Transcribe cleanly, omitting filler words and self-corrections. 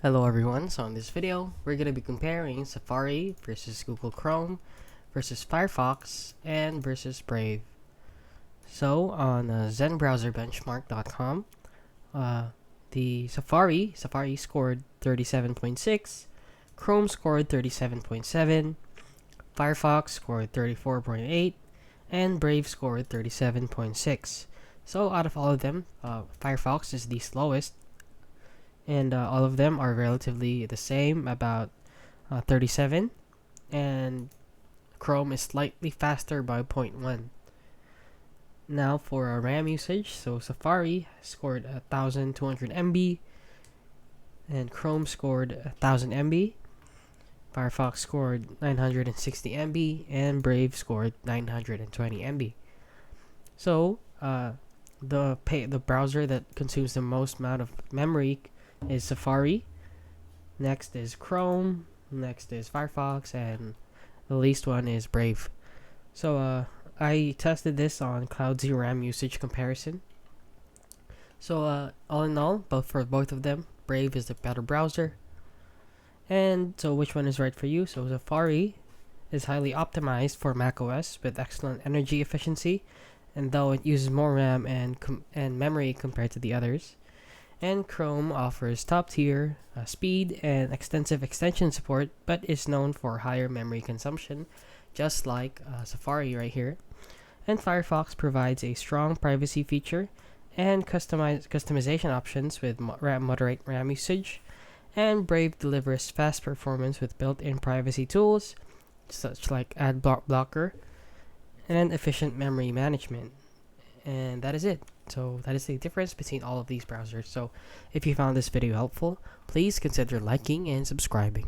Hello everyone, so in this video, we're going to be comparing Safari versus Google Chrome versus Firefox and versus Brave. So on zenbrowserbenchmark.com, the Safari scored 37.6, Chrome scored 37.7, Firefox scored 34.8, and Brave scored 37.6. So out of all of them, Firefox is the slowest, and all of them are relatively the same, about 37, and Chrome is slightly faster by zero point 0.1. Now for our RAM usage, so Safari scored 1200 MB, and Chrome scored 1000 MB, Firefox scored 960 MB, and Brave scored 920 MB. So the browser that consumes the most amount of memory is Safari. Next is Chrome. Next is Firefox, and the least one is Brave. So I tested this on Cloud Zero RAM usage comparison. So all in all, for both of them, Brave is the better browser. And so which one is right for you? So Safari is highly optimized for macOS with excellent energy efficiency, and though it uses more RAM and memory compared to the others. And Chrome offers top-tier speed and extensive extension support, but is known for higher memory consumption, just like Safari right here. And Firefox provides a strong privacy feature and customization options with moderate RAM usage. And Brave delivers fast performance with built-in privacy tools, such like ad blocker and efficient memory management. And that is it. So that is the difference between all of these browsers. So if you found this video helpful, please consider liking and subscribing.